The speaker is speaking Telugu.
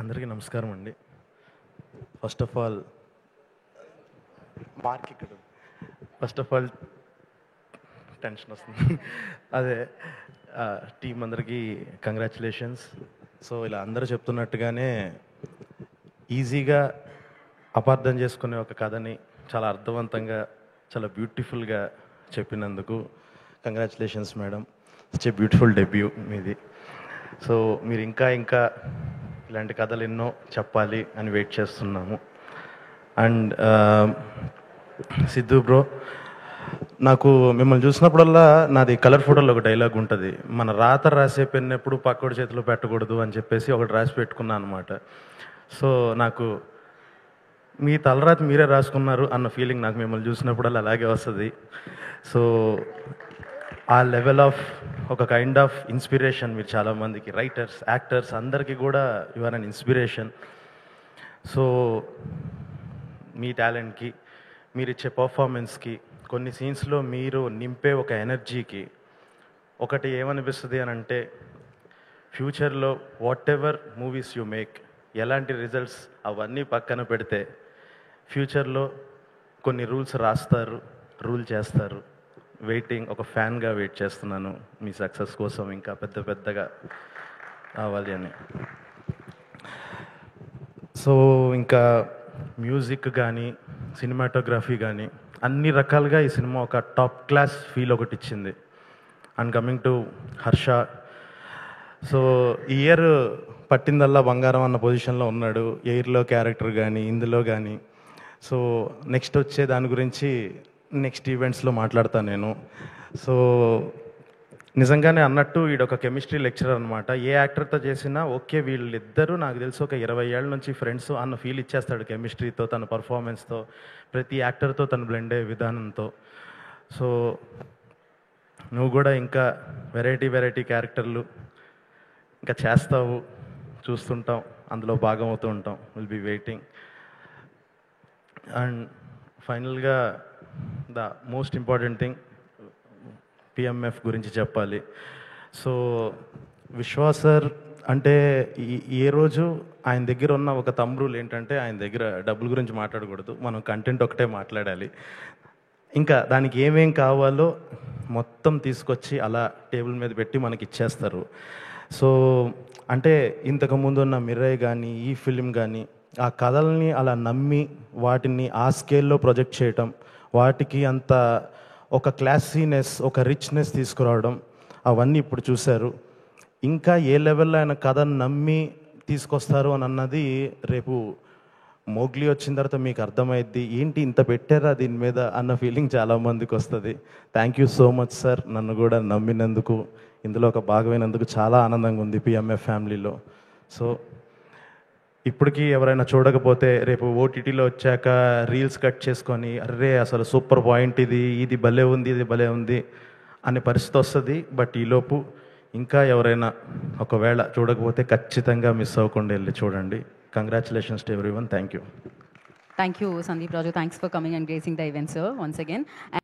అందరికీ నమస్కారం అండి. First of all first of all tension వస్తుంది. అదే టీం అందరికీ కంగ్రాచులేషన్స్. సో ఇలా అందరూ చెప్తున్నట్టుగానే ఈజీగా అపార్థం చేసుకునే ఒక కథని చాలా అర్థవంతంగా, చాలా బ్యూటిఫుల్గా చెప్పినందుకు congratulations madam. It's a beautiful debut మీది. సో మీరు ఇంకా ఇంకా ఇలాంటి కథలు ఎన్నో చెప్పాలి అని వెయిట్ చేస్తున్నాము. అండ్ సిద్ధు బ్రో, నాకు మిమ్మల్ని చూసినప్పుడల్లా నాది కలర్ ఫోటోలో ఒక డైలాగ్ ఉంటుంది, మన రాత రాసే పెన్ ఎప్పుడు పక్కోడి చేతిలో పెట్టకూడదు అని చెప్పేసి ఒకటి రాసి పెట్టుకున్నాను అనమాట. సో నాకు మీ తలరాత మీరే రాసుకున్నారు అన్న ఫీలింగ్ నాకు మిమ్మల్ని చూసినప్పుడల్లా అలాగే వస్తుంది. సో ఆ లెవెల్ ఆఫ్ ఒక కైండ్ ఆఫ్ ఇన్స్పిరేషన్ మీరు చాలామందికి, రైటర్స్, యాక్టర్స్ అందరికీ కూడా you are an inspiration. So మీ టాలెంట్కి, మీరు ఇచ్చే పర్ఫార్మెన్స్కి, కొన్ని సీన్స్లో మీరు నింపే ఒక ఎనర్జీకి ఒకటి ఏమనిపిస్తుంది అని అంటే, ఫ్యూచర్లో what ever movies you make, ఎలాంటి రిజల్ట్స్ అవన్నీ పక్కన పెడితే ఫ్యూచర్లో కొన్ని రూల్స్ రాస్తారు, రూల్ చేస్తారు. వెయిటింగ్, ఒక ఫ్యాన్గా వెయిట్ చేస్తున్నాను మీ సక్సెస్ కోసం, ఇంకా పెద్ద పెద్దగా కావాలి అని. సో ఇంకా మ్యూజిక్ కానీ, సినిమాటోగ్రఫీ కానీ అన్ని రకాలుగా ఈ సినిమా ఒక టాప్ క్లాస్ ఫీల్ ఒకటి ఇచ్చింది. And coming to Harsha, so ఈ ఇయర్ పట్టిందల్లా బంగారం అన్న పొజిషన్లో ఉన్నాడు, ఎయిర్లో క్యారెక్టర్ కానీ ఇందులో కానీ. సో నెక్స్ట్ వచ్చే దాని గురించి నెక్స్ట్ ఈవెంట్స్లో మాట్లాడతాను నేను. సో నిజంగానే అన్నట్టు ఈడొక కెమిస్ట్రీ లెక్చరర్ అనమాట. ఏ యాక్టర్తో చేసినా ఓకే, వీళ్ళిద్దరూ నాకు తెలిసి ఒక 20 ఏళ్ళ నుంచి ఫ్రెండ్స్ అన్న ఫీల్ ఇచ్చేస్తాడు కెమిస్ట్రీతో, తన పర్ఫార్మెన్స్తో, ప్రతి యాక్టర్తో తను బ్లెండ్ అయ్యే విధానంతో. సో నువ్వు కూడా ఇంకా వెరైటీ క్యారెక్టర్లు ఇంకా చేస్తావు, చూస్తుంటాం, అందులో భాగమవుతూ ఉంటాం. Will be waiting. అండ్ ఫైనల్గా the most important thing, PMF గురించి చెప్పాలి. సో విశ్వాస్ సార్ అంటే ఏ రోజు ఆయన దగ్గర ఉన్న ఒక రూల్ ఏంటంటే, ఆయన దగ్గర డబ్బుల గురించి మాట్లాడకూడదు, మనం కంటెంట్ ఒకటే మాట్లాడాలి. ఇంకా దానికి ఏమేం కావాలో మొత్తం తీసుకొచ్చి అలా టేబుల్ మీద పెట్టి మనకి ఇచ్చేస్తారు. సో అంటే ఇంతకుముందు ఉన్న మిర్రయ్ కానీ, ఈ ఫిలిం కానీ, ఆ కథల్ని అలా నమ్మి వాటిని ఆ స్కేల్లో ప్రొజెక్ట్ చేయటం, వాటికి అంత ఒక క్లాసీనెస్, ఒక రిచ్నెస్ తీసుకురావడం, అవన్నీ ఇప్పుడు చూశారు. ఇంకా ఏ లెవెల్లో ఆయన కథను నమ్మి తీసుకొస్తారు అని అన్నది రేపు మోగ్లీ వచ్చిన తర్వాత మీకు అర్థమైద్ది, ఏంటి ఇంత పెట్టారా దీని మీద అన్న ఫీలింగ్ చాలామందికి వస్తుంది. Thank you so much sir, నన్ను కూడా నమ్మినందుకు, ఇందులో ఒక భాగమైనందుకు చాలా ఆనందంగా ఉంది పిఎంఎఫ్ ఫ్యామిలీలో. సో ఇప్పటికీ ఎవరైనా చూడకపోతే రేపు ఓటీటీలో వచ్చాక రీల్స్ కట్ చేసుకొని, అర్రే అసలు సూపర్ పాయింట్ ఇది, ఇది భలే ఉంది, ఇది భలే ఉంది అనే పరిస్థితి వస్తుంది. బట్ ఈలోపు ఇంకా ఎవరైనా ఒకవేళ చూడకపోతే ఖచ్చితంగా మిస్ అవ్వకుండా వెళ్ళి చూడండి. Congratulations to everyone. Thank you. Thank you, Sandeep Raju. Thanks for coming and gracing the event, sir, once again.